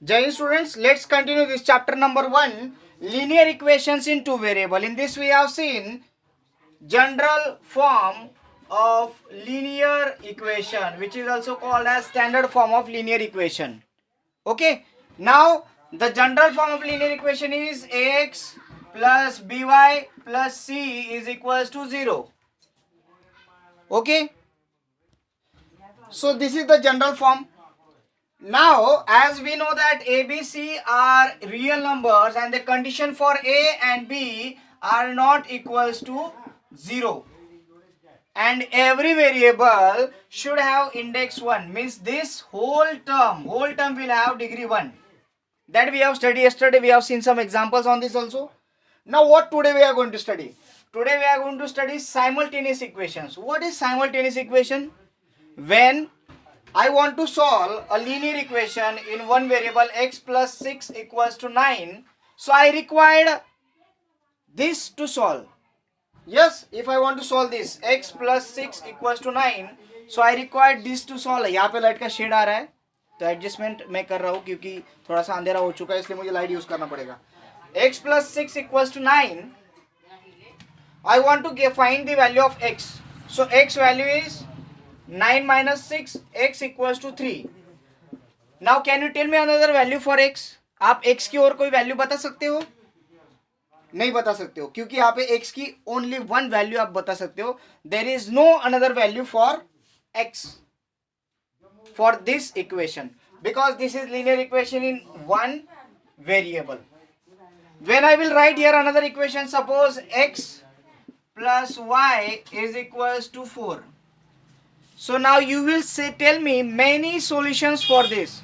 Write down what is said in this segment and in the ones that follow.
Jai students, let's continue this chapter number 1, linear equations in two variable. In this we have seen general form of linear equation, which is also called as standard form of linear equation. Okay, now the general form of linear equation is ax plus by plus c is equals to 0. Okay, so this is the general form. Now, as we know that A, B, C are real numbers and the condition for A and B are not equals to 0. And every variable should have index 1. Means this whole term will have degree 1. That we have studied yesterday. We have seen some examples on this also. Now what today we are going to study? Today we are going to study simultaneous equations. What is simultaneous equation? When I want to solve a linear equation in one variable x plus 6 equals to 9. So I required this to solve. Yes, if I want to solve this x plus 6 equals to 9. So I required this to solve. यहाँ पे light का shade आ रहा है तो adjustment मैं कर रहा हूँ क्योंकि थोड़ा सा अंधेरा हो चुका है इसलिए मुझे लाइट यूज करना पड़ेगा. x plus 6 equals to 9. I want to find the value of x. So x value is 9 minus 6, x equals to 3. Now can you tell me another value for x? आप x की और कोई value बता सकते हो? नहीं बता सकते हो क्योंकि यहाँ पे x की ओनली वन वैल्यू आप बता सकते हो. There is no another value for x for this equation because this is linear equation in one variable. When I will write here another equation, suppose x plus y is equals to 4. So now you will say, tell me many solutions for this.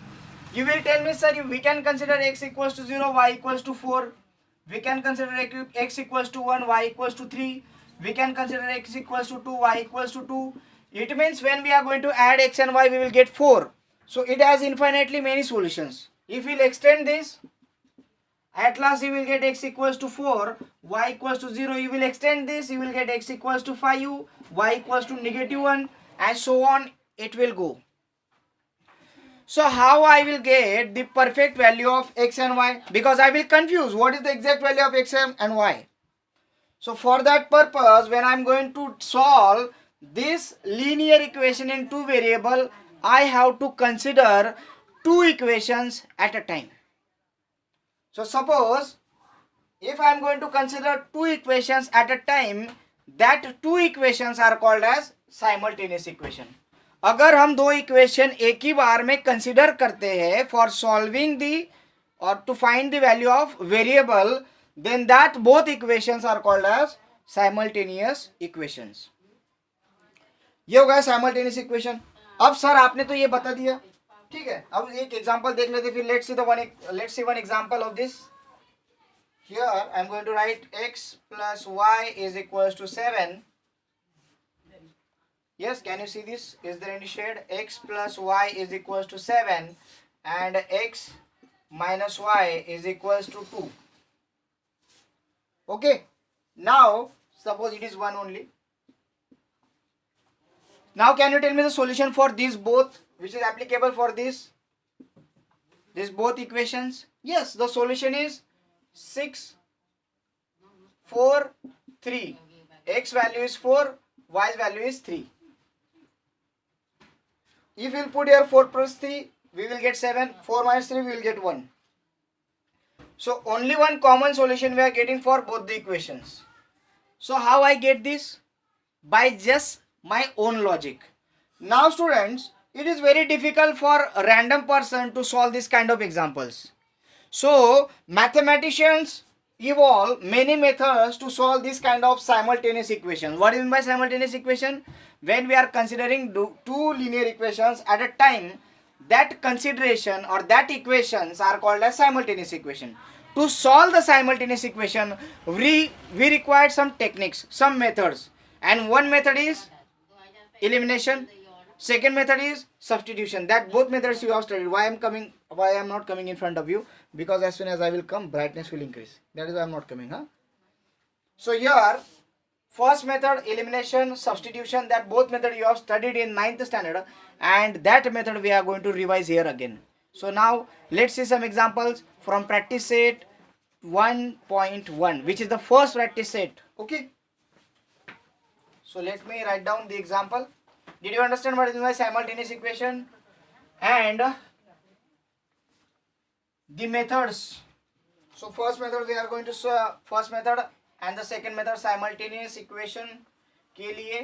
You will tell me, sir, we can consider x equals to 0, y equals to 4. We can consider x equals to 1, y equals to 3. We can consider x equals to 2, y equals to 2. It means when we are going to add x and y, we will get 4. So it has infinitely many solutions. If we will extend this, at last you will get x equals to 4, y equals to 0. You will extend this, you will get x equals to 5, y equals to negative 1. And so on it will go. So how I will get the perfect value of x and y? Because I will confuse what is the exact value of x and y. So for that purpose, when I am going to solve this linear equation in two variable, I have to consider two equations at a time. So suppose if I am going to consider two equations at a time, that two equations are called as simultaneous equation. अगर हम दो equation एक ही बार में consider करते हैं for solving the और to find the value of variable, then that both equations are called as simultaneous equations. ये हो गया साइमल्टेनियस इक्वेशन. अब सर आपने तो ये बता दिया, ठीक है. अब एक एग्जांपल देख लेते फिर. Let's see one example of this. Here I am going to write x plus y is equals to 7. Yes, can you see this? Is there any shade? X plus y is equals to 7 and x minus y is equals to 2. Okay. Now, suppose it is 1 only. Now, can you tell me the solution for these both, which is applicable for these both equations? Yes, the solution is 6, 4, 3. X value is 4, y's value is 3. If we will put here 4 plus 3, we will get 7. 4 minus 3, we will get 1. So only one common solution we are getting for both the equations. So how I get this? By just my own logic. Now students, it is very difficult for a random person to solve this kind of examples. So mathematicians evolve many methods to solve this kind of simultaneous equation. What do you mean by simultaneous equation? When we are considering two linear equations at a time, that consideration or that equations are called as simultaneous equation. To solve the simultaneous equation, we require some techniques, some methods, and one method is elimination, second method is substitution. That both methods you have studied. Why I am not coming in front of you? Because as soon as I will come, brightness will increase. That is why I am not coming. So here, first method, elimination, substitution, that both method you have studied in 9th standard, and that method we are going to revise here again. So now let's see some examples from practice set 1.1, which is the first practice set. Okay. So let me write down the example. Did you understand what is my simultaneous equation and the methods? So first method we are going to first method and the second method simultaneous equation के लिए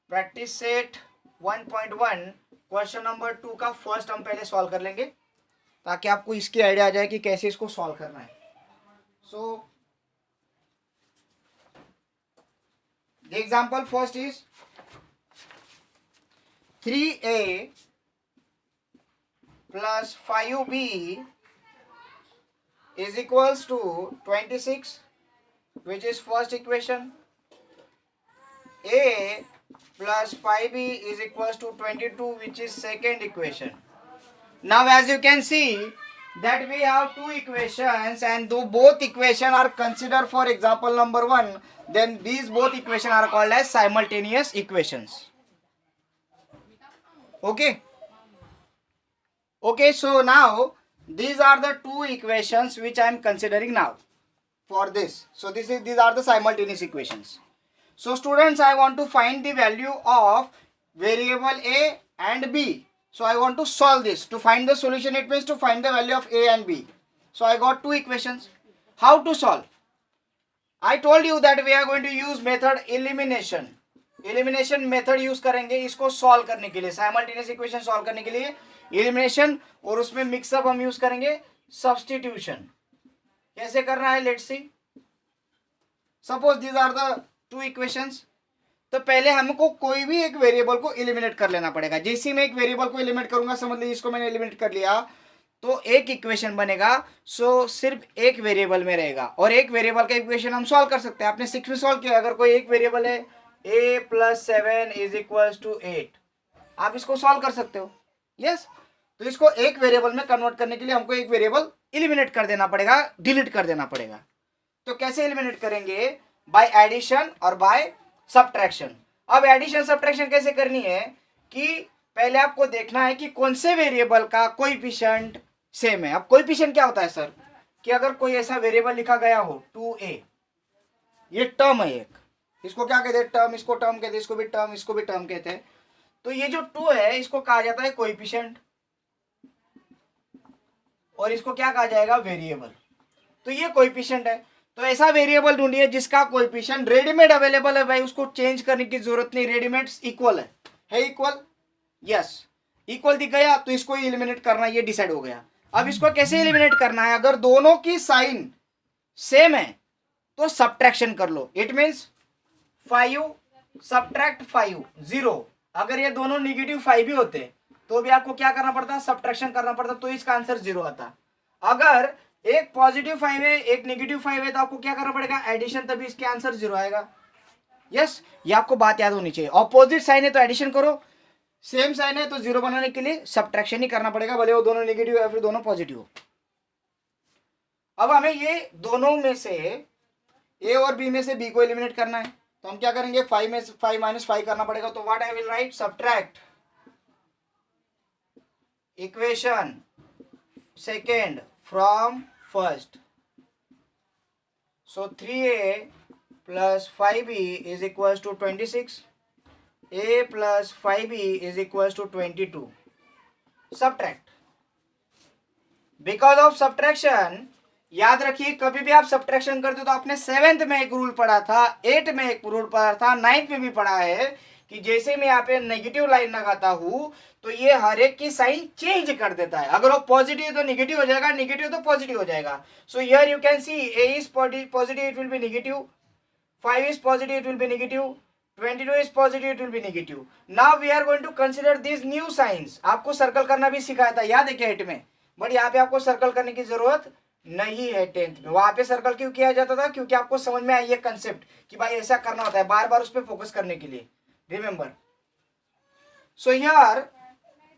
practice set 1.1 question number 2 का first हम पहले solve कर लेंगे ताकि आपको इसकी आइडिया आ जाए कि कैसे इसको सॉल्व करना है. So the example first is 3a plus 5b is equals to 26, which is first equation. A plus 5b is equals to 22, which is second equation. Now as you can see that we have two equations and though both equations are considered for example number 1, then these both equations are called as simultaneous equations. Okay. Okay, so now these are the two equations which I am considering now for this. So these are the simultaneous equations. So students, I want to find the value of variable a and b. So I want to solve this. To find the solution, it means to find the value of a and b. So I got two equations. How to solve? I told you that we are going to use method elimination. Elimination method use करेंगे इसको solve करने के लिए, simultaneous equation solve करने के लिए elimination, और उसमें mix-up हम use करेंगे substitution. कैसे करना है? Let's see. Suppose these are the two equations. तो पहले हमको कोई भी एक वेरिएबल को एलिमिनेट कर लेना पड़ेगा. जैसे मैं एक वेरिएबल को एलिमिनेट करूंगा, समझ लीजिए इसको मैंने एलिमिनेट कर लिया तो एक इक्वेशन बनेगा. सो सिर्फ एक वेरिएबल में रहेगा और एक वेरिएबल का इक्वेशन हम सॉल्व कर सकते हैं. आपने 6 में सॉल्व किया. अगर कोई एक वेरिएबल है a plus 7 is equals to 8, आप इसको सॉल्व कर सकते हो. यस. तो इसको एक वेरिएबल में कन्वर्ट करने के लिए हमको एक वेरिएबल एलिमिनेट कर देना पड़ेगा, डिलीट कर देना पड़ेगा. तो कैसे एलिमिनेट करेंगे? बाय एडिशन और बाय सब्ट्रैक्शन. अब एडिशन सब्ट्रैक्शन कैसे करनी है कि पहले आपको देखना है कि कौन से वेरिएबल का कोएफिशिएंट सेम है. अब कोएफिशिएंट क्या होता है सर? कि अगर कोई ऐसा वेरिएबल लिखा गया हो 2a, ये टर्म है एक, इसको क्या कहते हैं? टर्म. इसको टर्म कहते हैं, इसको भी टर्म, इसको भी टर्म कहते हैं. तो ये जो 2 है इसको कहा जाता है कोएफिशिएंट और इसको क्या कहा जाएगा? वेरिएबल. तो ये कोएफिशिएंट है. तो ऐसा वेरिएबल ढूंढिए जिसका कोएफिशिएंट रेडीमेड अवेलेबल है. भाई उसको चेंज करने की जरूरत नहीं, रेडीमेड इक्वल है इक्वल. यस, इक्वल दिख गया तो इसको एलिमिनेट करना, ये डिसाइड हो गया. अब इसको कैसे एलिमिनेट करना है? अगर दोनों की साइन सेम है तो सब्ट्रैक्शन कर लो. It means 5 subtract 5 0. अगर ये दोनों नेगेटिव 5 भी होते तो भी आपको क्या करना पड़ता? सब्ट्रैक्शन करना पड़ता, तो इसका आंसर 0 आता. अगर एक पॉजिटिव 5 है एक नेगेटिव 5 है तो आपको क्या करना पड़ेगा? एडिशन, तभी इसके आंसर 0 आएगा. यस, ये आपको बात याद होनी चाहिए. ऑपोजिट साइन है तो एडिशन करो, सेम साइन है तो 0 बनाने के लिए सब्ट्रैक्शन ही करना पड़ेगा, भले वो दोनों नेगेटिव या फिर दोनों पॉजिटिव हो. अब हमें ये दोनों में से ए और बी में से बी को एलिमिनेट करना है. तो हम क्या करेंगे? 5 में 5 माइनस 5 करना पड़ेगा. तो what I will write? Subtract equation second from first. So 3a plus 5b is equals to 26. a plus 5b is equals to 22. Subtract. Because of subtraction, याद रखिए कभी भी आप सब्ट्रैक्शन करते हो तो आपने 7th में एक रूल पढ़ा था, 8 में एक रूल पढ़ा था, 9th में भी पढ़ा है कि जैसे मैं यहाँ पे नेगेटिव लाइन लगाता हूं तो ये हर एक की साइन चेंज कर देता है. अगर वो पॉजिटिव तो नेगेटिव हो जाएगा, नेगेटिव तो पॉजिटिव हो जाएगा. So here you can see a is positive, it will be negative. 5 is positive, it will be negative. 22 is positive, it will be negative. Now we are going to consider these new signs. आपको circle करना भी सिखाया था, याद है क्या 8 में? But यहाँ पे आपको सर्कल करने की जरूरत नहीं है 10th में. वहां पे सर्कल क्यों किया जाता था? क्योंकि आपको समझ में आई ये कंसेप्ट कि भाई ऐसा करना होता है, बार बार उस पर फोकस करने के लिए. रिमेंबर. सो हियर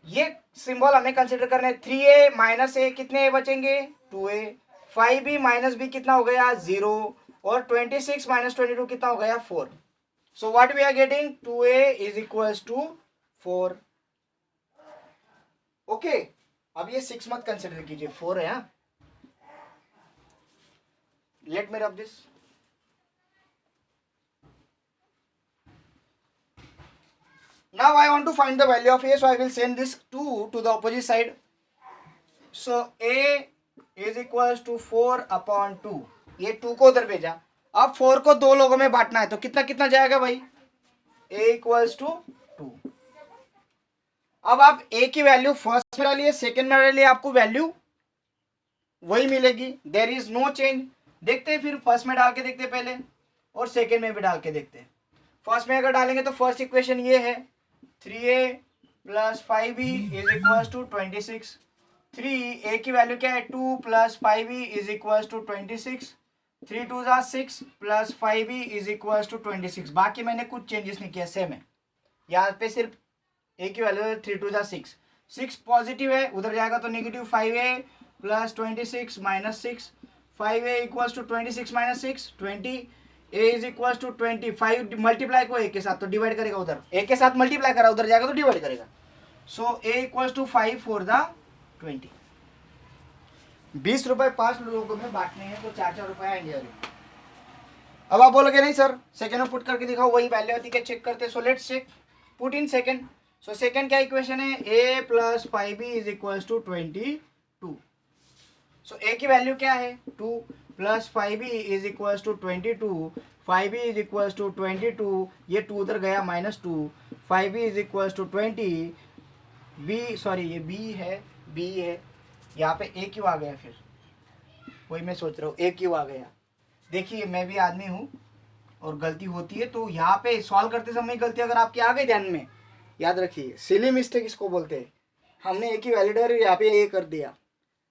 ये सिंबल हमें कंसिडर करना है. 3a माइनस a, कितने a बचेंगे? 2a. 5b माइनस b कितना हो गया? 0. और 26 माइनस 22 कितना हो गया? 4. So what we are getting? 2a is equals to 4. Okay. अब ये 6 मत कंसिडर कीजिए, 4 है। Let me rub this. Now I want to find the value of a, so I will send this 2 to the opposite side. So a is equals to 4/2, ये 2 को उधर भेजा। अब 4 को 2 लोगों में बांटना है तो कितना कितना जाएगा भाई, a इक्वल्स टू 2। अब आप a की वैल्यू फर्स्ट में डालिए, सेकेंड में डालिए, आपको वैल्यू वही मिलेगी, देयर इज नो चेंज। देखते हैं फिर, फर्स्ट में डाल के देखते हैं पहले और सेकेंड में भी डाल के देखते हैं। फर्स्ट में अगर डालेंगे तो फर्स्ट इक्वेशन ये है 3a + 5b is equals to 26। 3a की वैल्यू क्या है 2 + 5b is equals to 26। 3 2 = 6 + 5b is equals to 26। बाकी मैंने कुछ चेंजेस नहीं किया, सेम है। यहाँ पे सिर्फ a की वैल्यू है 3 2 = 6। 6 पॉजिटिव है, उधर जाएगा तो negative. 5a + 26 - 6, 5a equals to 26 - 6 20। a is equals to 25 multiply को a के साथ तो डिवाइड करेगा, उधर a के साथ मल्टीप्लाई करा, उधर जाएगा तो डिवाइड करेगा। सो a इक्वल्स टू 5 4 द 20। 20 रुपए 5 लोगों में बांटने हैं तो 4-4 रुपए आएंगे। अब आप बोलोगे नहीं सर सेकेंड में पुट करके दिखाओ, वही वैल्यू आती है, चेक करते। So let's check, put in second. So second क्या इक्वेशन है, a + 5b is equals to 22। So a की वैल्यू क्या है 2 + 5b is equals to 22। 5b is equals to 22, ये 2 उधर गया -2। 5b is equals to 20। b sorry ये b है, b है, यहाँ पे a क्यों आ गया, फिर वही मैं सोच रहा हूँ a क्यों आ गया। देखिए मैं भी आदमी हूँ और गलती होती है, तो यहाँ पे सॉल्व करते समय गलती अगर आपकी आ गई ध्यान में, याद रखिए सिली मिस्टेक इसको बोलते हैं। हमने a की वैल्यू यहाँ पे a कर दिया,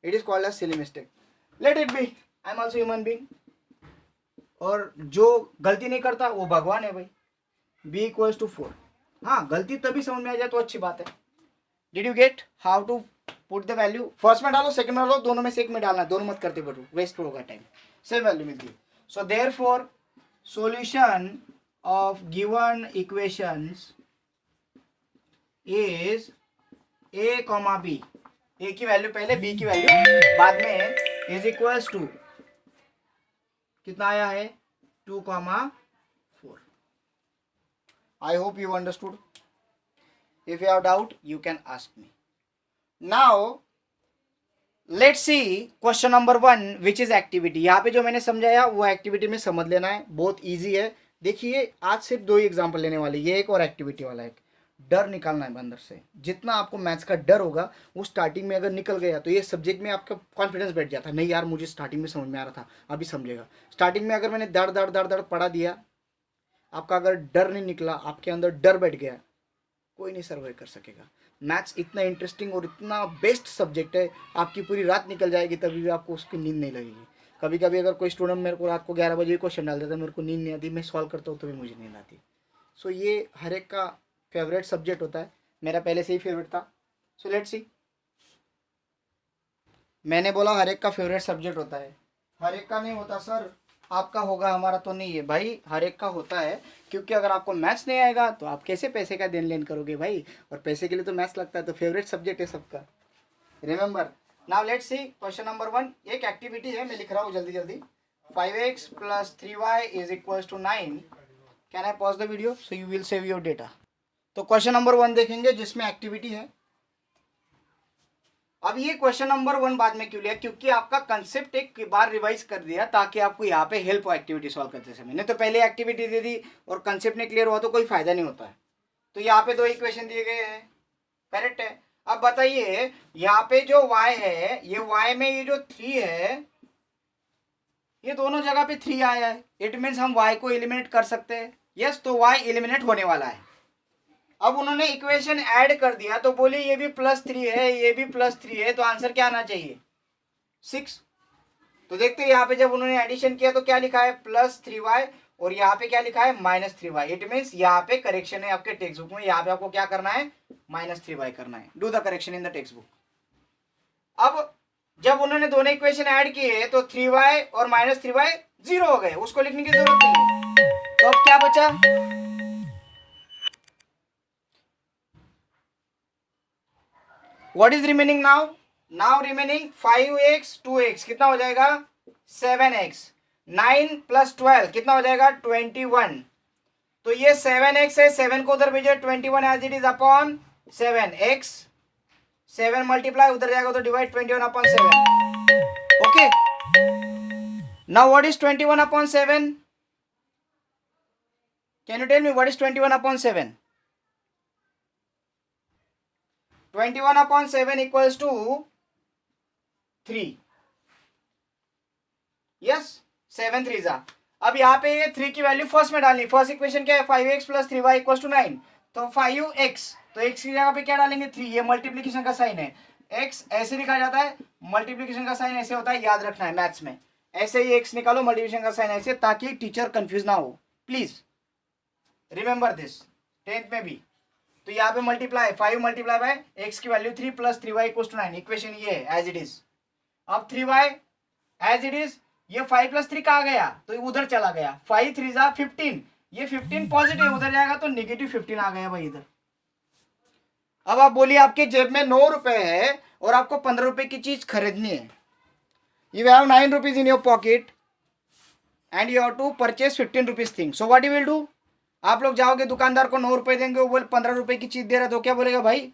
it is called as silly mistake. Let it be, I am also human being, और जो गलती नहीं करता वो भगवान है भाई। b equals to 4। हाँ गलती तभी समझ में आ जाए तो अच्छी बात है। Did you get how to put the value? First में डालो, सेकंड में डालो, दोनों में से एक में डालना, दोनों मत करते बैठो, वेस्ट होगा टाइम, सेम वैल्यू मिलती है। So therefore solution of given equations is a, b। a की वैल्यू पहले, b की वैल्यू बाद में, इज इक्वल्स टू कितना आया है 2, 4। I hope you understood. If you have doubt you can ask me. Now let's see question number 1 which is activity. यहाँ पे जो मैंने समझाया वो एक्टिविटी में समझ लेना है, बहुत इजी है। देखिए आज सिर्फ 2 ही एग्जाम्पल लेने वाले, ये एक और एक्टिविटी वाला एक। डर निकालना है अंदर से, जितना आपको मैथ्स का डर होगा वो स्टार्टिंग में अगर निकल गया तो ये सब्जेक्ट में आपका कॉन्फिडेंस बैठ जाता है। नहीं यार मुझे स्टार्टिंग में समझ में आ रहा था, अभी समझेगा। स्टार्टिंग में अगर मैंने दर दर दर दर पढ़ा दिया, आपका अगर डर नहीं निकला, आपके अंदर डर बैठ गया, कोई नहीं सर्वाइव कर सकेगा। मैथ्स इतना इंटरेस्टिंग और इतना बेस्ट सब्जेक्ट है, आपकी पूरी रात निकल जाएगी तभी भी आपको उसकी नींद नहीं लगेगी। कभी कभी अगर कोई स्टूडेंट मेरे को रात को 11 बजे क्वेश्चन डाल देता है, मेरे को नींद नहीं आती, मैं सॉल्व करता हूँ तभी मुझे नींद आती। सो ये हर एक का फेवरेट सब्जेक्ट होता है, मेरा पहले से ही फेवरेट था। सो लेट्स सी, मैंने बोला हर एक का फेवरेट सब्जेक्ट होता है। हर एक का नहीं होता सर, आपका होगा, हमारा तो नहीं है भाई। हर एक का होता है, क्योंकि अगर आपको मैथ्स नहीं आएगा तो आप कैसे पैसे का देन लेन करोगे भाई, और पैसे के लिए तो मैथ्स लगता है, तो फेवरेट सब्जेक्ट है सबका। Remember. Now let's see question number 1। एक एक्टिविटी है, मैं लिख रहा हूँ जल्दी जल्दी। 5x + 3y is equals to 9। Can I pause the video so you will save your data. तो क्वेश्चन नंबर 1 देखेंगे जिसमें एक्टिविटी है। अब ये क्वेश्चन नंबर 1 बाद में क्यों लिया, क्योंकि आपका कंसेप्ट एक बार रिवाइज कर दिया ताकि आपको यहाँ पे हेल्प हो एक्टिविटी सॉल्व करते समय। नहीं तो पहले एक्टिविटी दे दी और कंसेप्ट नहीं क्लियर हुआ तो कोई फायदा नहीं होता है। तो यहाँ पे 2 इक्वेशन दिए गए हैं, करेक्ट है। अब बताइए यहाँ पे जो y है, ये y में ये जो 3 है, ये दोनों जगह पे 3 आया है, इट मीन्स हम y को एलिमिनेट कर सकते हैं। यस, तो y एलिमिनेट होने वाला है। अब उन्होंने इक्वेशन ऐड कर दिया तो बोले ये भी +3 है, ये भी +3 है, तो आंसर क्या आना चाहिए 6। तो देखते हैं यहाँ पे जब उन्होंने एडिशन किया तो क्या लिखा है +3y, और यहाँ पे क्या लिखा है -3y। इट मीन्स यहाँ पे करेक्शन है आपके टेक्स्ट बुक में, यहाँ पे आपको क्या करना है -3y करना है। Do the correction in the text book. अब जब उन्होंने दोनों इक्वेशन ऐड किए तो 3y और -3y 0 हो गए, उसको लिखने की जरूरत नहीं है। तो अब क्या बचा, what is remaining now, now remaining 5x 2x कितना हो जाएगा 7x, 9 + 12 कितना हो जाएगा 21। तो ये 7x है, 7 को उधर भेजे 21 as it is upon 7x, 7 multiply उधर जाएगा तो divide 21 upon 7। Okay, now what is 21 upon 7? Can you tell me what is 21 upon 7? 21 upon 7 equals to 3। Yes, 7 3 जा। अब यहाँ पे ये 3 की वैल्यू फर्स्ट में डालनी। फर्स्ट इक्वेशन क्या है 5x + 3y = 9। तो 5x, तो x की जगह पे क्या डालेंगे 3। ये मल्टीप्लीकेशन का साइन है, x ऐसे लिखा जाता है, मल्टीप्लीकेशन का साइन ऐसे होता है, याद रखना है मैथ्स में। ऐसे ही x निकालो, मल्टीप्लीकेशन का साइन ऐसे, ताकि टीचर कंफ्यूज ना हो। प्लीज रिमेंबर दिस, 10th में भी। तो यहाँ पे मल्टीप्लाई 5 मल्टीप्लाई बाय x की वैल्यू 3 + 3y = 9। इक्वेशन ये है एज इट इज। अब 3y एज इट इज, ये 5 + 3 कहाँ गया तो उधर चला गया, 5 3 जा 15, ये 15 पॉजिटिव उधर जाएगा तो नेगेटिव 15 आ गया भाई इधर। अब आप बोलिए आपके जेब में 9 रुपए है और आपको 15 रुपए की चीज खरीदनी है। You have 9 rupees in your pocket and you have to purchase 15 rupees thing. So what you will do? आप लोग जाओगे दुकानदार को 9 रुपए देंगे, वो बोले 15 रुपए की चीज दे रहा, तो क्या बोलेगा भाई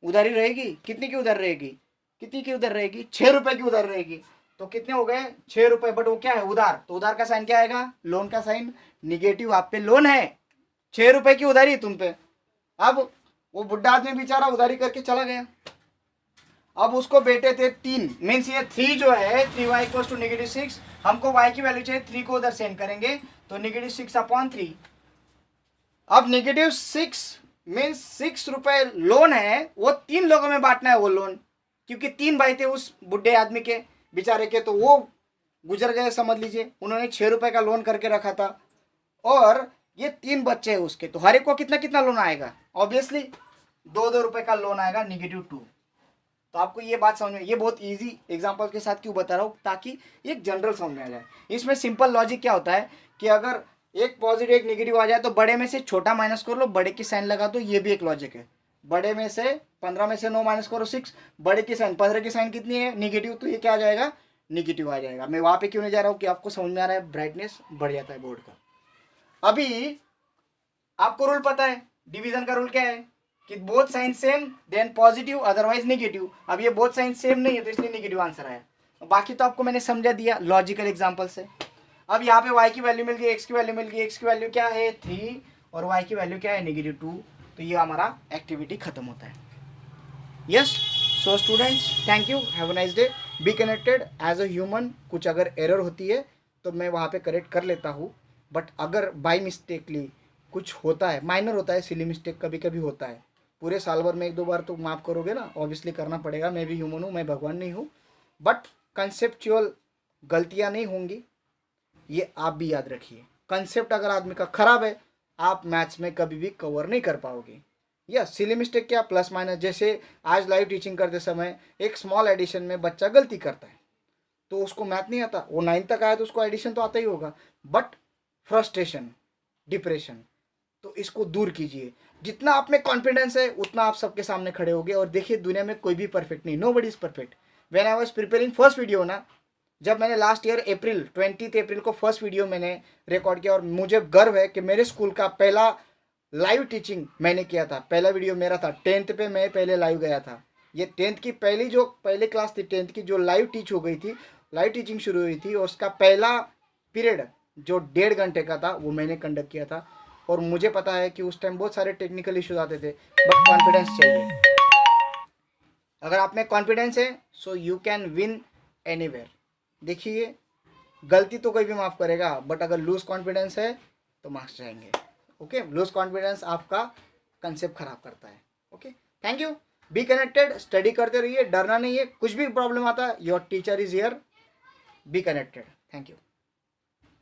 उधारी रहेगी। कितनी की उधार रहेगी? कितनी की उधार रहेगी? 6 रुपए की उधार रहेगी। तो कितने हो गए 6 रुपए, बट वो क्या है उधार, तो उधार का साइन क्या आएगा लोन का साइन निगेटिव। आप पे लोन है 6 रुपए की उधारी तुम पे। अब वो बुढ़ा आदमी बेचारा उधारी करके चला गया। अब उसको बेटे थे 3, मीन्स ये 3 जो है 3y = -6। हमको y की वैल्यू चाहिए, 3 को उधर सेंड करेंगे तो -6 अपॉन 3। अब -6 मीन्स 6 रुपए लोन है, वो 3 लोगों में बांटना है वो लोन, क्योंकि 3 भाई थे उस बुढ़े आदमी के बेचारे के, तो वो गुजर गए समझ लीजिए। उन्होंने 6 रुपए का लोन करके रखा था और ये 3 बच्चे हैं उसके, तो हर एक को कितना कितना लोन आएगा? ऑब्वियसली 2-2 रुपए का लोन आएगा, -2। तो आपको ये बात समझ में, ये बहुत इजी एग्जांपल के साथ क्यों बता रहा हूँ, ताकि एक जनरल समझ में आ जाए। इसमें सिंपल लॉजिक क्या होता है कि अगर एक पॉजिटिव एक नेगेटिव आ जाए तो बड़े में से छोटा माइनस कर लो, बड़े की साइन लगा दो, ये भी एक लॉजिक है। बड़े में से 15 में से 9 माइनस करो 6, बड़े की साइन 15 की साइन कितनी है नेगेटिव, तो ये क्या आ जाएगा नेगेटिव आ जाएगा। मैं वहां पे क्यों नहीं जा रहा हूँ कि आपको समझ में आ रहा है, ब्राइटनेस बढ़ जाता है बोर्ड का। अभी आपको रूल पता है, डिवीजन का रूल क्या है कि both sign same then positive otherwise negative. अब ये बोथ साइन सेम नहीं है तो इसलिए नेगेटिव आंसर आया। बाकी तो आपको मैंने समझा दिया लॉजिकल एग्जांपल से। अब यहाँ पे y की वैल्यू मिल गई, x की वैल्यू मिल गई। x की वैल्यू क्या है 3 और y की वैल्यू क्या है -2। तो ये हमारा एक्टिविटी खत्म होता है। Yes, so students thank you, have a nice day, be connected as a human. कुछ अगर एरर होती है तो मैं वहाँ पे करेक्ट कर लेता हूँ, बट अगर बाई मिस्टेकली कुछ होता है, माइनर होता है, सिली मिस्टेक कभी कभी होता है, पूरे साल भर में 1-2 बार तो माफ़ करोगे ना, ऑब्वियसली करना पड़ेगा, मैं भी ह्यूमन हूँ, मैं भगवान नहीं हूँ, बट कंसेप्चुअल गलतियाँ नहीं होंगी, ये आप भी याद रखिए। कंसेप्ट अगर आदमी का खराब है आप मैथ्स में कभी भी कवर नहीं कर पाओगे। या सिली मिस्टेक क्या, प्लस माइनस, जैसे आज लाइव टीचिंग करते समय एक स्मॉल एडिशन में बच्चा गलती करता है तो उसको मैथ नहीं आता, वो 9 तक आया तो उसको एडिशन तो आता ही होगा, बट फ्रस्ट्रेशन डिप्रेशन, तो इसको दूर कीजिए। जितना आप में कॉन्फिडेंस है उतना आप सबके सामने खड़े होगे। और देखिए दुनिया में कोई भी परफेक्ट नहीं, nobody is perfect. When I was preparing first video ना, जब मैंने लास्ट ईयर 20 अप्रैल को फर्स्ट वीडियो मैंने रिकॉर्ड किया, और मुझे गर्व है कि मेरे स्कूल का पहला लाइव टीचिंग मैंने किया था, पहला वीडियो मेरा था। 10th पे मैं पहले लाइव गया था। ये 10th की पहली क्लास थी 10th की, जो लाइव टीच हो गई थी, लाइव टीचिंग शुरू हुई थी, और उसका पहला पीरियड जो 1.5 घंटे का था वो मैंने कंडक्ट किया था। और मुझे पता है कि उस टाइम बहुत सारे टेक्निकल इश्यूज आते थे, बट कॉन्फिडेंस चाहिए। अगर आप में कॉन्फिडेंस है so you can win anywhere. देखिए गलती तो कोई भी माफ़ करेगा, बट अगर लूज कॉन्फिडेंस है तो मार्क्स जाएंगे। ओके, लूज कॉन्फिडेंस आपका कंसेप्ट खराब करता है। Okay, thank you, be connected, study करते रहिए, डरना नहीं है, कुछ भी प्रॉब्लम आता है your teacher is here, be connected, thank you.